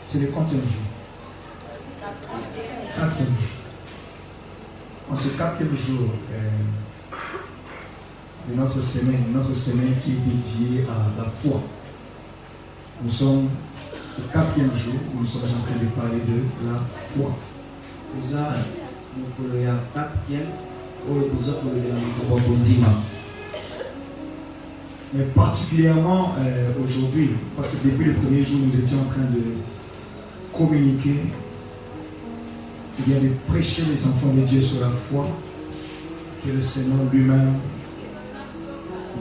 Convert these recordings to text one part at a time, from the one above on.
C'est le quatrième jour. Quatrième jour. En ce quatrième jour de notre semaine qui est dédiée à la foi. Nous sommes au quatrième jour où nous sommes en train de parler de la foi. Mais particulièrement aujourd'hui, parce que depuis le premier jour, nous étions en train de communiquer, et bien de prêcher les enfants de Dieu sur la foi, que le Seigneur lui-même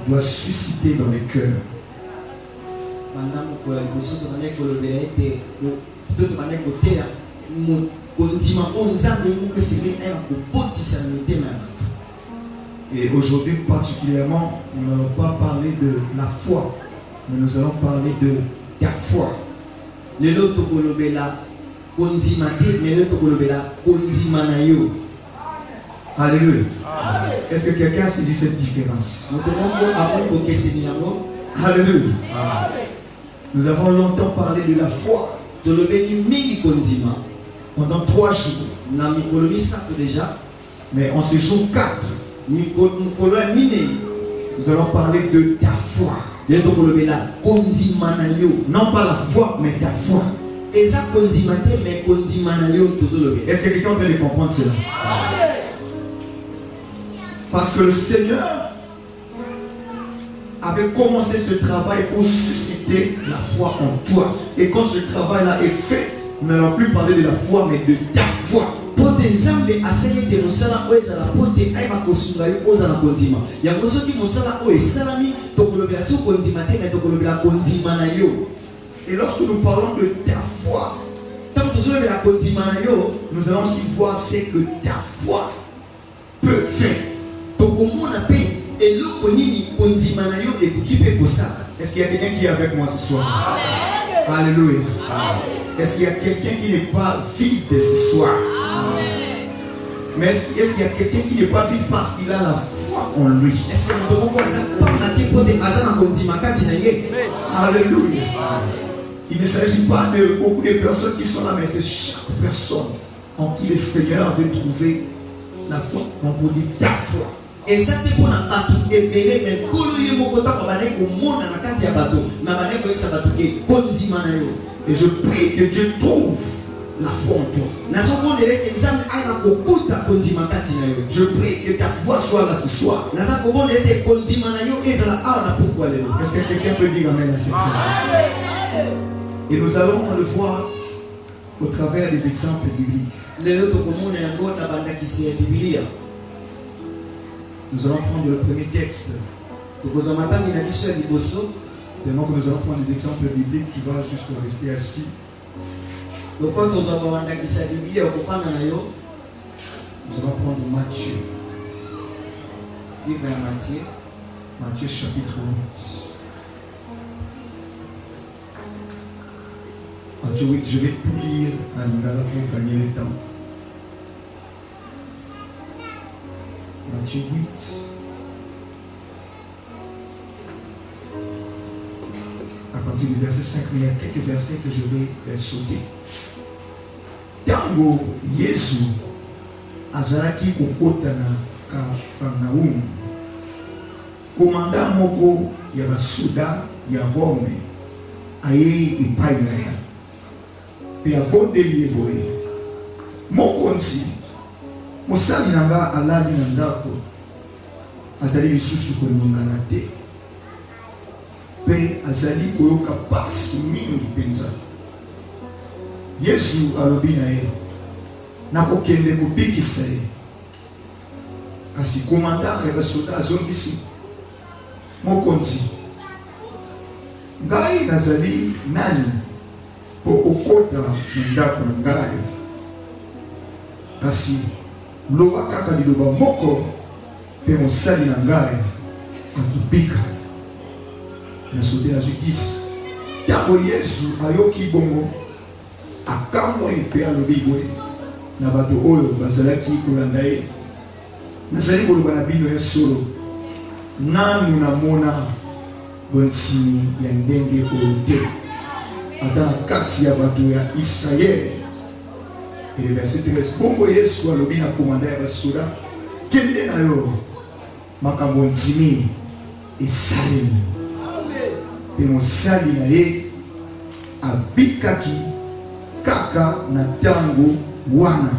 doit susciter dans les cœurs. Et aujourd'hui particulièrement, nous n'allons pas parler de la foi, mais nous allons parler de ta foi. Alléluia. Est-ce que quelqu'un saisit cette différence? Alléluia. Nous avons longtemps parlé de la foi. Pendant 3 jours. Mais en ce jour 4, nous allons parler de ta foi. Non pas la foi, mais ta foi. Est-ce que quelqu'un est en train de comprendre cela? Parce que le Seigneur avait commencé ce travail pour susciter la foi en toi. Et quand ce travail-là est fait, nous n'allons plus parler de la foi, mais de ta foi. Et lorsque nous parlons de ta foi, nous allons aussi voir ce que ta foi peut faire. Est-ce qu'il y a quelqu'un qui est avec moi ce soir? Amen. Alléluia. Est-ce qu'il y a quelqu'un qui n'est pas vide ce soir? Amen. Mais est-ce qu'il y a quelqu'un qui n'est pas vide parce qu'il a la foi en lui? Alléluia. Il ne s'agit pas de beaucoup de personnes qui sont là, mais c'est chaque personne en qui le Seigneur avait trouvé la foi. On peut dire ta foi. Et je prie que Dieu trouve la foi en toi. Je prie que ta foi soit là ce soir. Est-ce que quelqu'un peut dire amen à cette foi? Et nous allons le voir au travers des exemples bibliques. Nous allons prendre le premier texte. Tellement que nous allons prendre des exemples bibliques, tu vas juste rester assis. Nous allons prendre Matthieu. Matthieu chapitre 8. Matthieu 8, je vais tout lire en lingala pour gagner le temps. Matthieu 8. À partir du verset 5, il y a quelques versets que je vais sauter. Tango Yesu azalaki kokota na Kafarnaum. Komanda moko ya basuda ya Rome aye epai na ye. Pe abondeli ye boye. Mokonzi mosali nanga alali na ndako azali lisusu koningana te. Pe azali koyoka pasi mingi penza. Yesu alobi na ye nakokende kobikisa ye. Kasi komanda ya basoda azongisi mokonzi, ngai nazali nani po okota na ndako na ngai? Kasi loba kaka liloba moko pe mosali na ngai akobika. Na sote na justice. Tango Yesu ayoki bongo akamwa pe alobi boye na bato oyo bazalaki kolanda ye. Nazali koloba na bino ya solo, nanu namona bontini ya ndenge oyo te. dans la carte ya bato ya Israël. Et le verset 13, bongo Yesu alobi na commandant ya basoda kende na yo makambo ntimi esalemi. Et mosali na ye abikaki kaka na tango wana.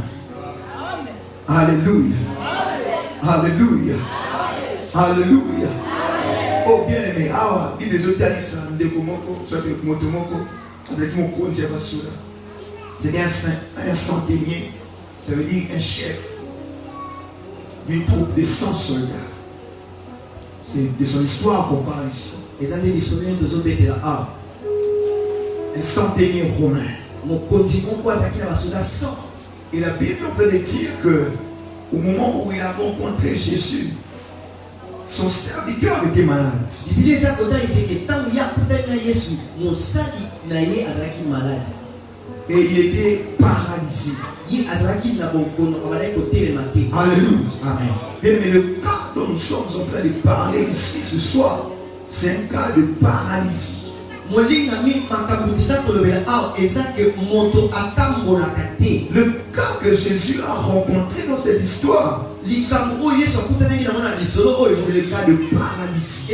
Alléluia. Alléluia. Alléluia. Oh bien aimé, awa Bible ezotalisa ndeko moko soit moto moko azalaki mokonzi ya basoda. C'était un centenier, ça veut dire un chef d'une troupe de 100 soldats. C'est de son histoire qu'on parle ici. Un centenier romain. Et la Bible peut dire que au moment où il a rencontré Jésus, son serviteur était malade. Et il était paralysé. Alléluia. Amen. Mais le cas dont nous sommes en train de parler ici ce soir, c'est un cas de paralysie. Le cas que Jésus a rencontré dans cette histoire, c'est le cas de paralysie.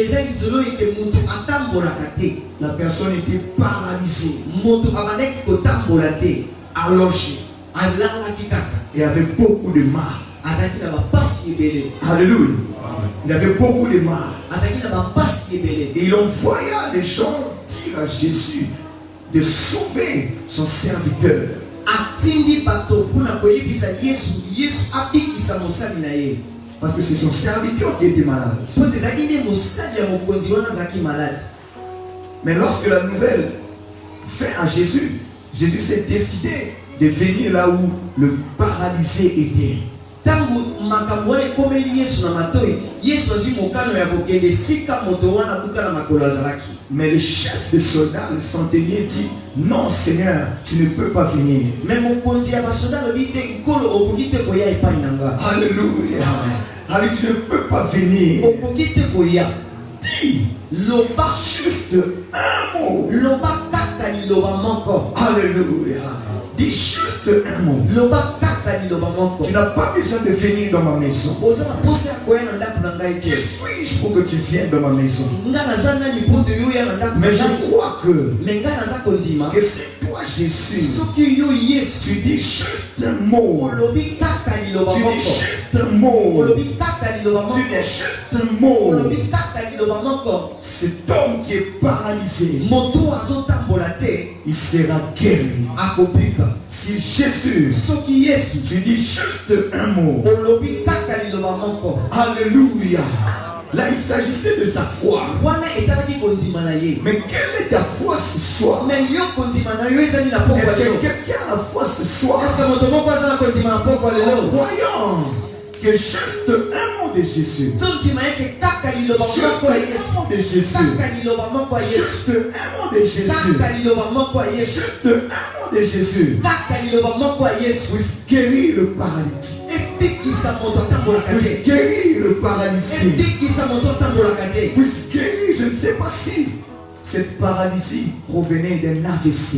La personne était paralysée, allongée, et avait beaucoup de mal. Alléluia. Il avait beaucoup de mal. Et il envoya les gens dire à Jésus de sauver son serviteur. Parce que c'est son serviteur qui était malade. Mais lorsque la nouvelle fait à Jésus, Jésus s'est décidé de venir là où le paralysé était. Mais le chef de soldats, le centenier, dit non Seigneur, tu ne peux pas venir. Alléluia. Alléluia, tu ne peux pas venir. Dis juste un mot. Alléluia. Dis juste un mot. Tu n'as pas besoin de venir dans ma maison. Qui suis-je pour que tu viennes dans ma maison? Mais je crois que c'est toi Jésus. Tu dis juste un mot. Tu dis juste un mot. Tu dis juste un mot. Cet homme qui est paralysé, il sera guéri. Si Jésus, tu dis juste un mot. Alléluia. Là, il s'agissait de sa foi. Mais quelle est ta foi ce soir? Est-ce que quelqu'un a la foi ce soir? Croyant que juste un mot de Jésus. Juste un mot de Jésus. Juste un mot de Jésus. Juste un mot de Jésus. Puisse guérir le paralytique. Puisse guérir le paralysé. Puisse guérir, je ne sais pas si cette paralysie provenait d'un AVC.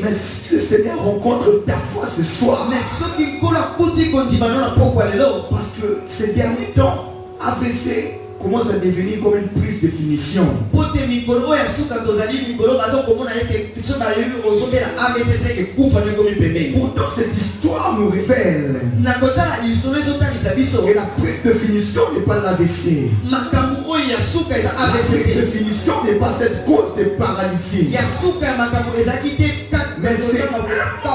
Mais si le Seigneur rencontre ta foi ce soir, parce que ces derniers temps, AVC commence à devenir comme une prise de définition. Pourtant, cette histoire nous révèle que la prise de définition n'est pas l'AVC. La prise de définition n'est pas cette cause de paralysie. Mais c'est un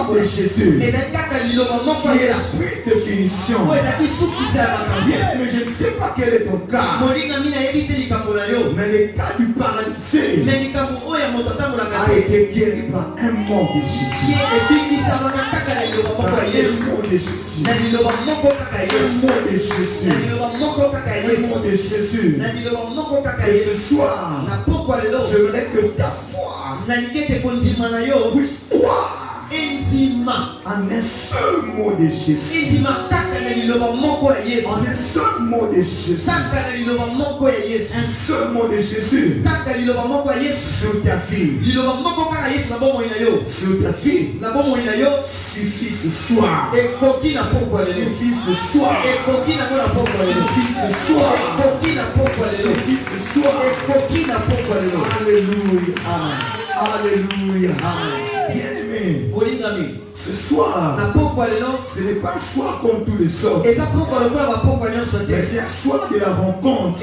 mot de Jésus qui est la prise de définition. Bien, mais je ne sais pas quel est ton cas. Mais le cas du paralysé a été guéri par un mot de Jésus. Par un mot de Jésus. Un mot de Jésus. Un mot de Jésus. Et ce soir, j'aimerais que ta foi puisse croire En un seul mot de Jésus. En un seul mot de Jésus. Un seul mot de Jésus. Sur ta fille. Sur ta fille. Suffit ce soir. Suffit ce soir. Suffit ce soir. Suffit ce soir. Alléluia. Alléluia. Bien-aimé, ce soir, ce n'est pas un soir comme tous les autres. Mais c'est un soir de la rencontre.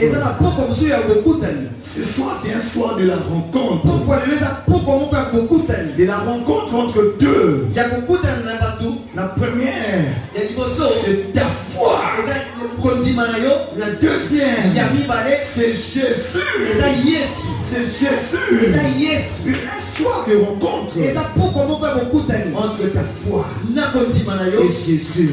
Ce soir, c'est un soir de la rencontre. De la rencontre entre deux. La première, c'est ta foi. La deuxième, c'est Jésus. C'est Jésus. Un soir de rencontre entre ta foi et Jésus.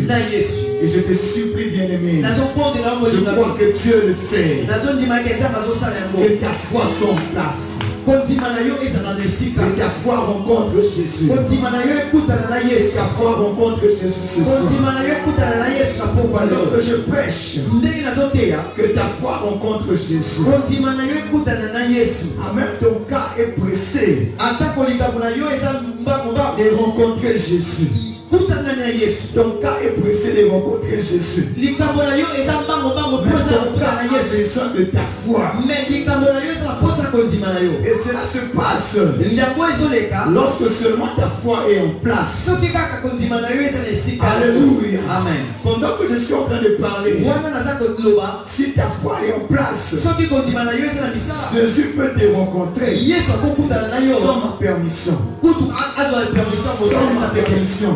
Et je te supplie, bien-aimé, je crois que Dieu le fait. Que ta foi soit en place. Que ta foi rencontre Jésus. Ta foi rencontre Jésus ce soir. Alors que je prêche, que ta foi rencontre Jésus. Même ton cas est pressé de rencontrer Jésus. Ton cas est pressé de rencontrer Jésus. Mais ton cas a besoin de ta foi. Et cela se passe lorsque seulement ta foi est en place. Alléluia. Amen. Pendant que je suis en train de parler, si ta foi est en place, Jésus peut te rencontrer sans ma permission. Sans ma permission.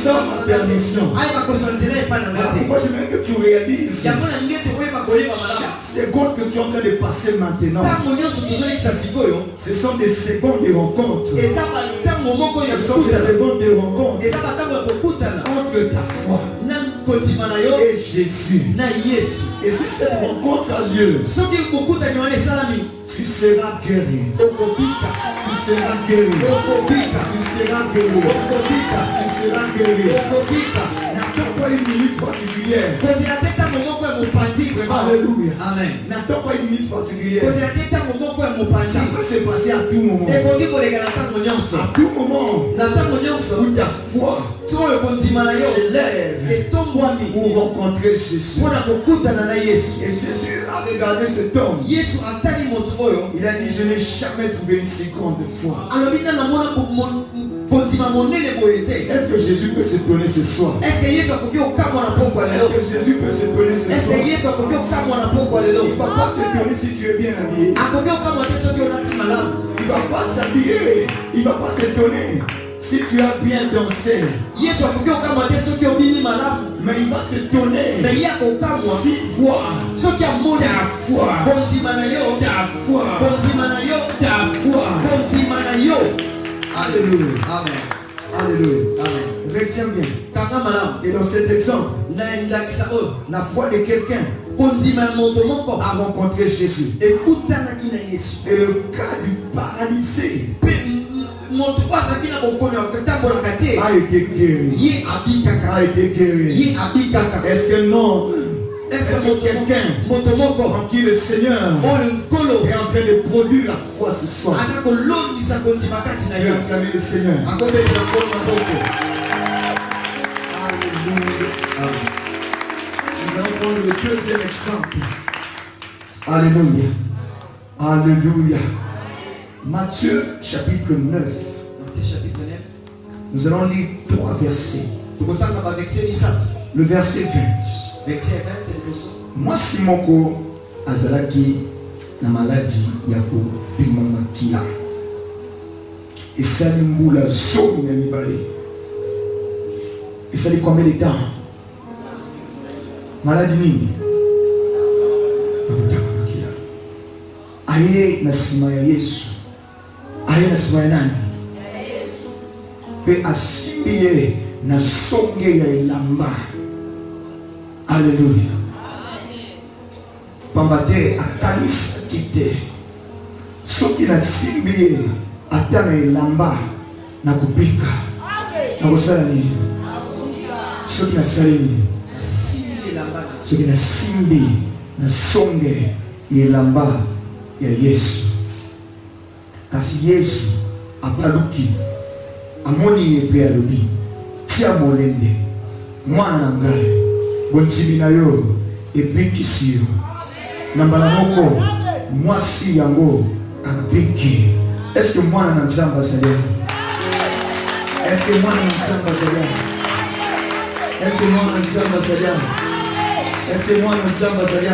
Sans ma permission. Pourquoi je veux que tu réalises chaque seconde que tu es en train de passer maintenant, ce sont des secondes de rencontre. Ce sont des secondes de rencontre entre ta foi et Jésus. Et si cette rencontre a lieu, tu seras guéri. Tu seras guéri. Tu seras guéri. Tu seras guéri. N'attends pas une minute particulière. Alléluia. Amen. N'attends pas une minute particulière. Ça peut se passer à tout moment. À tout moment où ta foi s'élève pour rencontrer Jésus. Et Jésus a regardé cet homme. Il a dit, je n'ai jamais trouvé une seconde de foi. Est-ce que Jésus peut se donner ce soir? Est-ce que Jésus peut se donner ce soir? Il ne va pas se donner si tu es bien habillé. Il ne va pas s'habiller. Il ne va pas se donner si tu as bien dansé. Mais il va se donner si voir ta foi. Ta foi. Ta foi. Alléluia. Amen. Alléluia. Amen. Retiens bien. Et dans cet exemple, la foi de quelqu'un a rencontré Jésus. Et le cas du paralysé a été guéri. A été guéri. Est-ce que non? Est-ce que quelqu'un en qui le Seigneur est en train de produire la foi ce soir? Et acclamer le Seigneur. Alléluia. Nous allons prendre le deuxième exemple. Alléluia. Alléluia. Matthieu chapitre 9. Nous allons lire 3 versets. Le verset 20. Moi Simoko azalaki na maladie ya kopima makila esali mbula zomi na mibale. Esali combien de temps? Maladie nini? Akutaka makila. Aye na sima ya Yesu. Aye na sima ya nani? Pe asimbiye na songe ya elamba. Alléluia. Pambate akanisa kite. Soki na simbi atana elamba na kupika. nakosala nini soki nasali nini soki nasimbi nasonge elamba ya Yesu. Kasi Yesu abaluki amoni ye mpe alobi tia molende mwana na ngai bontimi na yo ebikisi yo na mbala moko mwasi yango abiki. Est-ce que mwana na Nzambe azali? Est-ce que mwana na Nzambe azali? Est-ce que mwana na Nzambe azali? Est-ce que mwana na Nzambe azali?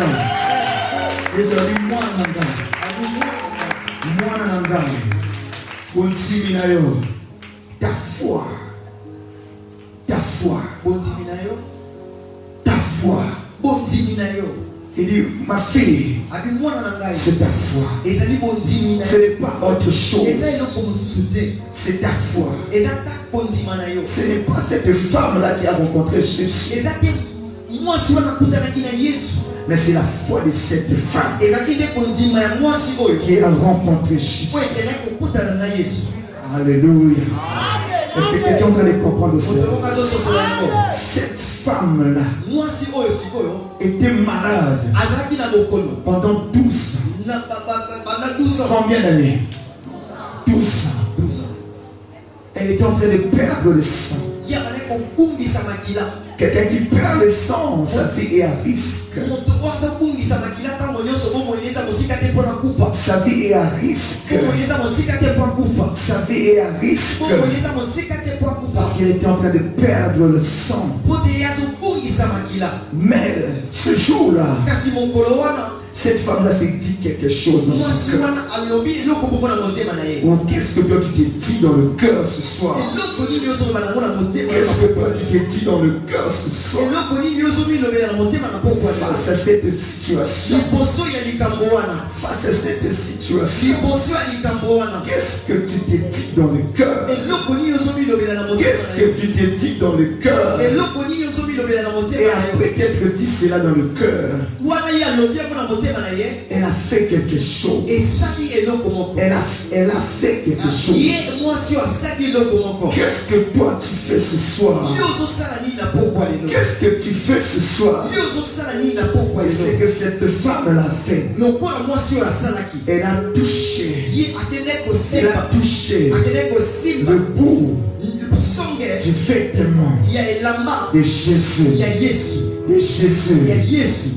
Yesu ali mwana na ngai, mwana na ngai bontimi na yo ta foi, ta foi, bontimi na yo ta foi, bontimi na yo. Il dit, ma fille, c'est ta foi. Ce n'est pas autre chose. C'est ta foi. Ce n'est pas cette femme-là qui a rencontré Jésus. Mais c'est la foi de cette femme qui a rencontré Jésus. Alléluia. Est-ce que quelqu'un est en train de comprendre cela? Cette femme-là était malade pendant 12 ans. Combien d'années? 12 ans. Elle était en train de perdre le sang. Quelqu'un qui perd le sang, sa vie est à risque. Sa vie est à risque. Sa vie est à risque. Parce qu'elle était en train de perdre le sang. Mais ce jour-là, cette femme-là s'est dit quelque chose dans son cœur. Oh, qu'est-ce que toi tu t'es dit dans le cœur ce soir? Qu'est-ce que toi tu t'es dit dans le cœur ce soir? Face à cette situation, face à cette situation, qu'est-ce que tu t'es dit dans le cœur? Qu'est-ce que tu t'es dit dans le cœur? Et après t'être dit cela dans le cœur, elle a fait quelque chose. Elle a fait quelque chose. Qu'est-ce que toi tu fais ce soir? Qu'est-ce que tu fais ce soir? Et c'est que cette femme l'a fait. Elle a touché. Elle a touché le bout du vêtement de Jésus. De Jésus.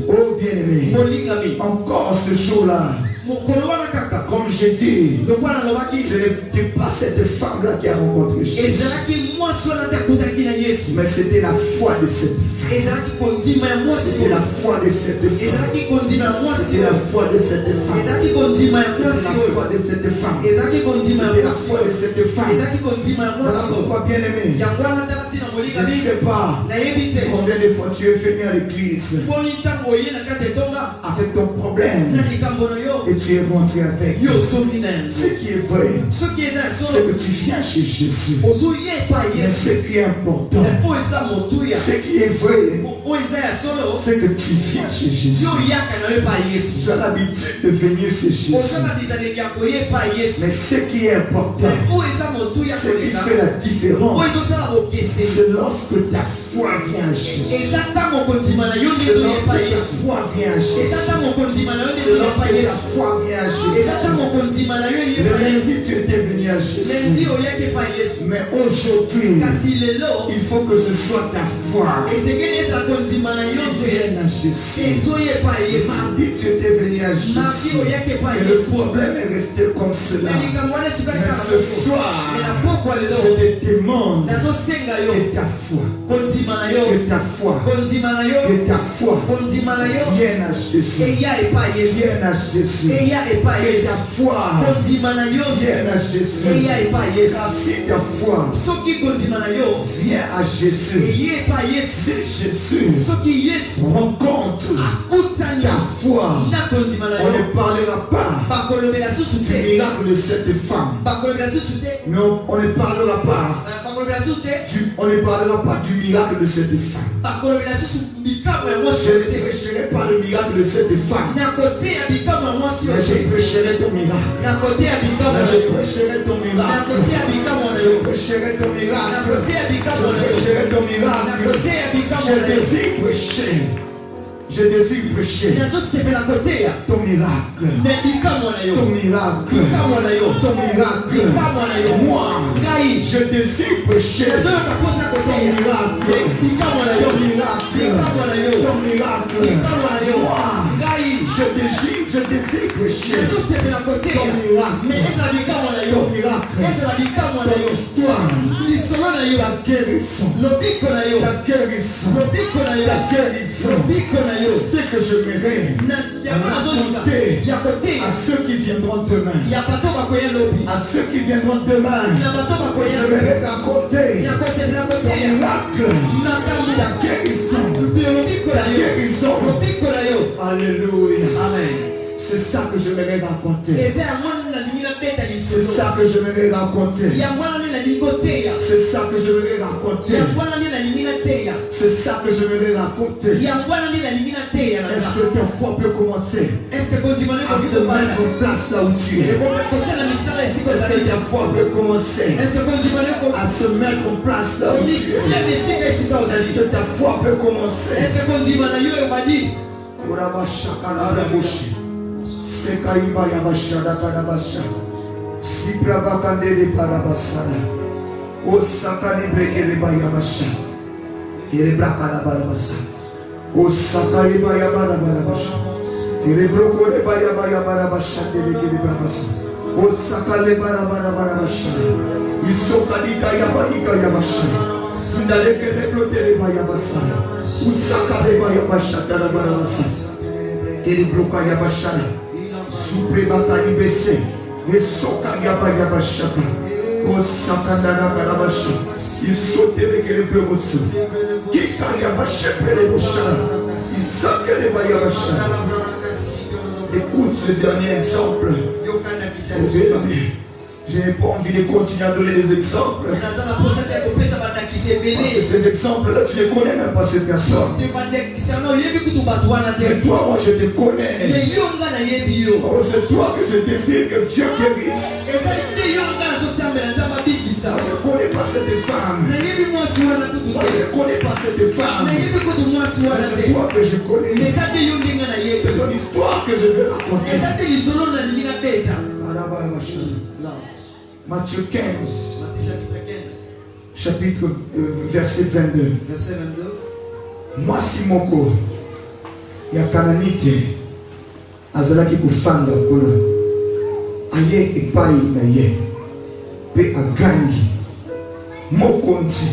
Oh bien-aimé, encore ce jour-là, comme j'ai dit, ce n'était pas cette femme-là qui a rencontré Jésus, mais c'était la foi de cette femme. C'était la foi de cette femme. C'était la foi de cette femme. C'était la foi de cette femme. C'était la foi de cette femme. Voilà pourquoi, bien-aimé, je ne sais pas combien de fois tu es venu à l'église avec ton problème et tu es rentré avec. Ce qui est vrai, c'est que tu viens chez Jésus. Mais ce qui est important, ce qui est vrai, c'est que tu viens chez Jésus. Tu as l'habitude de venir chez Jésus. Mais ce qui est important, ce qui fait la différence, c'est lorsque ta foi vient à Jésus. C'est lorsque ta foi vient à Jésus. C'est lorsque ta foi vient à Jésus. Le lundi, tu étais venu à Jésus. Mais aujourd'hui, il faut que ce soit ta foi qui vienne à Jésus. Mardi, tu étais venu à Jésus. Et le problème est resté comme cela. Mais ce soir, je te demande que ta foi, que ta foi, que ta foi vienne à Jésus. Vienne à Jésus. Que ta foi vienne à Jésus. Car si ta foi vient à Jésus, si Jésus rencontre ta foi, on ne parlera pas du miracle de cette femme. Mais on ne parlera pas du miracle de cette femme. Je ne prêcherai pas le miracle de cette femme, mais je prêcherai ton miracle. Je prêcherai ton miracle. Je prêcherai ton miracle. Je désire prêcher. Je désire prêcher ton miracle. Ton miracle. Ton miracle. Moi, je désire prêcher ton miracle. Ton miracle. Ton miracle. Moi, je désire prêcher ton miracle. Ton miracle. Ton histoire. Ta guérison. Ta guérison. Ta guérison. C'est ce que je m'aimerais raconter à ceux qui viendront demain. À ceux qui viendront demain, je vais raconter ton miracle, ta guérison. Ta guérison. Alléluia. Amen. C'est ça que je vais raconter. C'est ça que je vais raconter. C'est ça que je vais raconter. C'est ça que je vais raconter. Est-ce que ta foi peut commencer à se mettre en place là où tu es? Est-ce que ta foi peut commencer à se mettre en place là où tu es? Est-ce que ta foi peut commencer? Sekaiba yabashada kadabasha. Sipra bakandele parabasana. Osakani brekele bayabasha. Kele brakala barabasa. Osakaiba yabarabasha. Kele brokole bayabarabasha kele brabasa. Osakale barabarabasha. Isokadika yabasha. Sundale kele brotele bayabasa. Usakale bayabasha barabasa. Kele broka yabasha. Supre batali bese, esoka yaba shaka, o sakandana kalabasha, isotere kele peroso, kika yaba shepere boshara, isakele bayabasha. Écoute ce dernier exemple. Je n'ai pas envie de continuer à donner des exemples. Ces exemples-là, tu ne connais même pas cette personne. Mais toi, moi, je te connais. Oh, c'est toi que je désire que Dieu guérisse. Je ne connais pas cette femme. Moi, je ne connais pas cette femme. C'est toi que je connais. C'est ton histoire que je vais raconter. Matthieu 15, chapitre verset 22. Moi Simoko ya kananite azalaki kufanda kuna aye epai na ye pe agangi mokonzi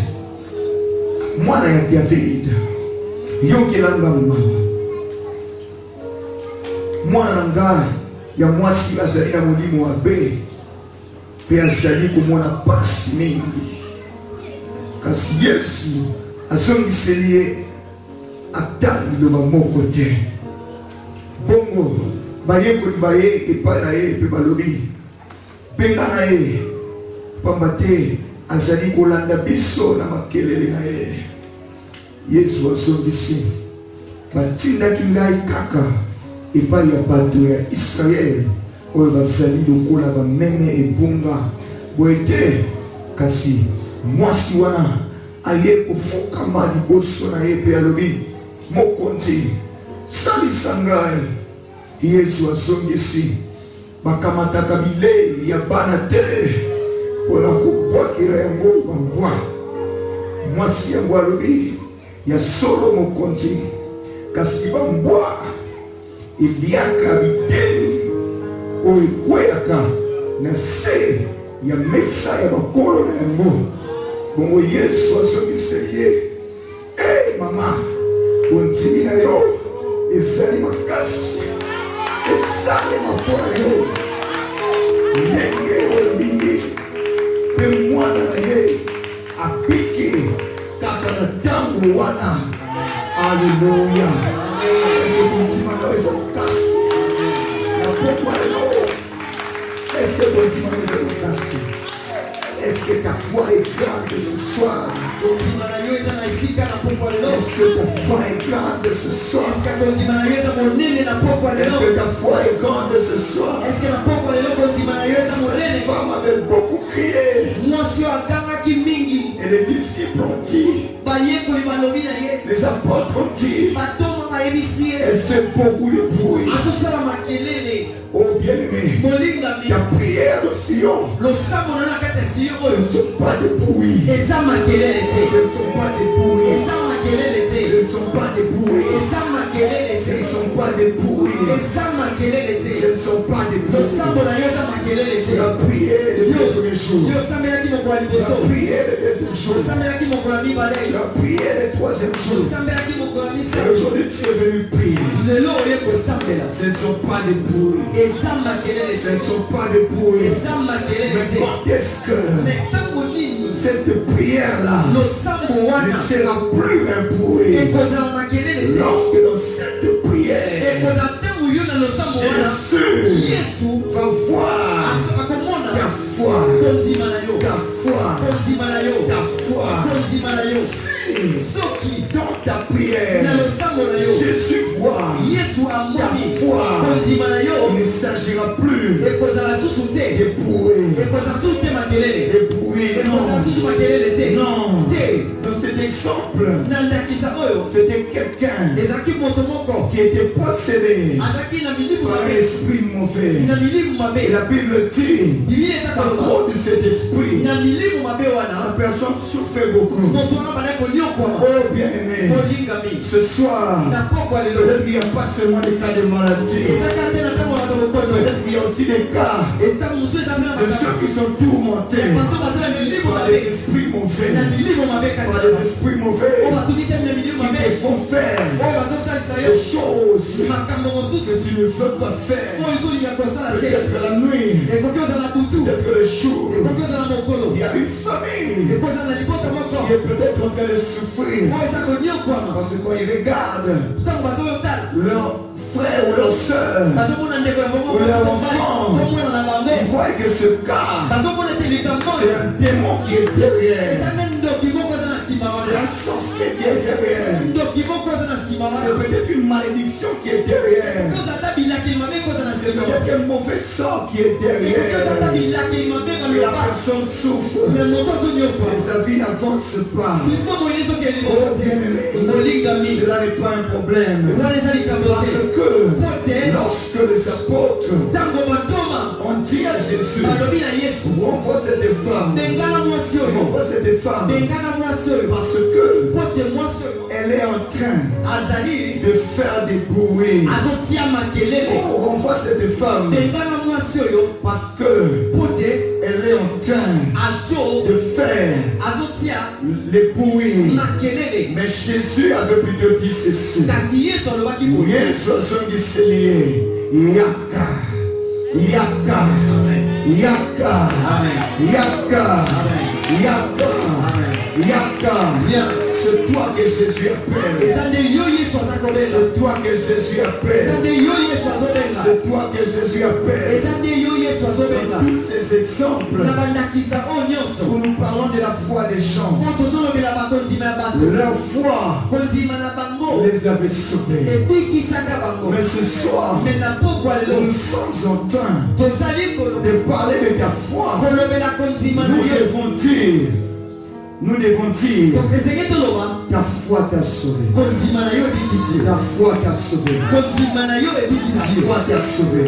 mwana ya David yokelanga mawa mwana nanga ya mwasi azali na molimo wa be pe azali komona pasi mingi kasi Yesu azongiseli ye ata liloba moko te. Bongo bayekoli baye epai na ye pe balobi benga na ye pamba te azali kolanda biso na makelele na ye. Yesu azongisi batindaki ngai kaka epai ya bato ya Israele oyo bazali lokola bameme ebunga boye te, kasi mwasi wana aye kofukama liboso na ye pe alobi mokonzi salisa ngai. Yesu azongisi bakamataka bilei ya bana te mpona kobwakela yango bambwa. Mwasi yango alobi ya solo mokonzi, kasi bambwa eliaka biteni oyo ekweyaka na se ya mesa ya bakolo na yango. Bongo Yesu azongiseli ye, mama, ondimi na yo ezali makasi, esalema mpona yo ndenge olingi. Mpe mwana na ye apiki kaka na ntango wana. Alleluya. Ese kondima na yo eza makasi na pokwa lelo. Est-ce que kondima na yo eza makasi? Est-ce que ta foi est grande ce soir? Est-ce que ta foi est grande ce soir? Est-ce que ta foi est grande ce soir? Cette femme avait beaucoup crié. Et les disciples ont dit, les apôtres apôtres ont dit, elle fait beaucoup de bruit. Oh bien-aimé, ta prière de Sion, ce ne sont pas des bruits. Ce ne sont pas des bruits. Ce ne sont pas des bruits. Ce ne sont pas des bruits. Ce ne sont pas des bruits. Tu as prié le deuxième jour. Tu as prié le deuxième jour. Tu as prié le troisième jour. Et aujourd'hui tu es venu prier. Ce ne sont pas des bruits. Ce ne sont pas des bruits. Mais quand est-ce que cette prière-là ne sera plus un bruit? Lorsque dans cette prière, Jésus va voir ta foi, si dans ta prière, Jésus voit ta foi, il ne s'agira plus des bruits. Non. Dans cet exemple, c'était quelqu'un qui était possédé par un esprit mauvais. Et la Bible dit, à cause de cet esprit, la personne souffrait beaucoup. Oh bien-aimé, ce soir, peut-être qu'il n'y a pas seulement des cas de maladie. Peut-être qu'il y a aussi des cas de ceux qui sont tourmentés par des esprits mauvais. Par des esprits mauvais qui te font faire des choses que tu ne veux pas faire. Peut-être la nuit, peut-être le jour. Il y a une famille qui est peut-être en train de souffrir parce qu'on y regarde leur frère ou leur soeur ou leur enfant, ils voient que ce cas, c'est un démon qui est derrière. C'est un sorcier qui est derrière. C'est peut-être une malédiction qui est derrière. C'est peut-être un mauvais sort qui est derrière. Et la personne souffre. Et sa vie n'avance pas. Oh bien-aimé, cela n'est pas un problème. Parce que lorsque les apôtres ont dit à Jésus, on voit cette femme. On voit cette femme. Parce que elle est en train de faire des bruits. On voit cette femme parce que elle est en train de faire les bruits. Mais Jésus avait plutôt dit ceci. Yaka, Yaka, Yaka, Yaka, Yaka. C'est toi que Jésus appelle. C'est toi que Jésus appelle. C'est toi que Jésus appelle. Dans tous ces exemples, où nous parlons de la foi des gens, leur foi les avait sauvés. Mais ce soir, nous sommes en train de parler de ta foi. Nous devons dire, ta foi t'a sauvé. Ta foi t'a sauvé. Ta foi t'a sauvé.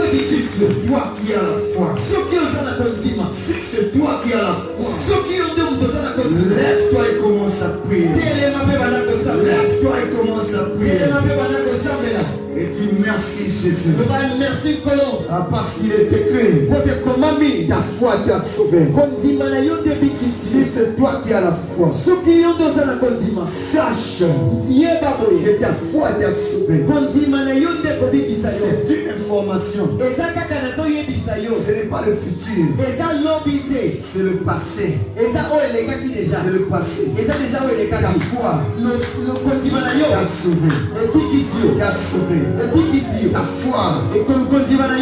Si c'est toi qui as la foi, si c'est toi qui as la foi, lève-toi et commence à prier. Lève-toi et commence à prier. Et dis merci Jésus. Parce qu'il est écrit, ta foi t'a sauvé. Si c'est toi qui as la foi, sache que ta foi t'a sauvé. C'est une information. Ce n'est pas le futur. C'est le passé. C'est le passé. Ta foi t'a sauvé. T'a sauvé. Ta foi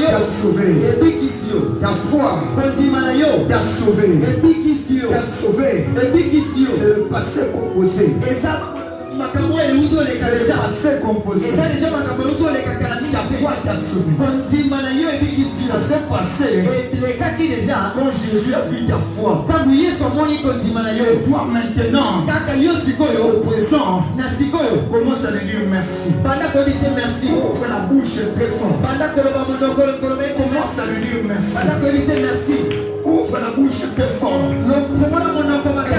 t'a sauvé. Ta foi t'a sauvé. T'a sauvé. C'est le passé proposé. C'est passé composé. La foi t'a sauvé. Ça s'est passé quand Jésus a vu ta foi. Et toi maintenant, au présent, commence à lui dire merci. Ouvre la bouche très fort. Commence à lui dire merci.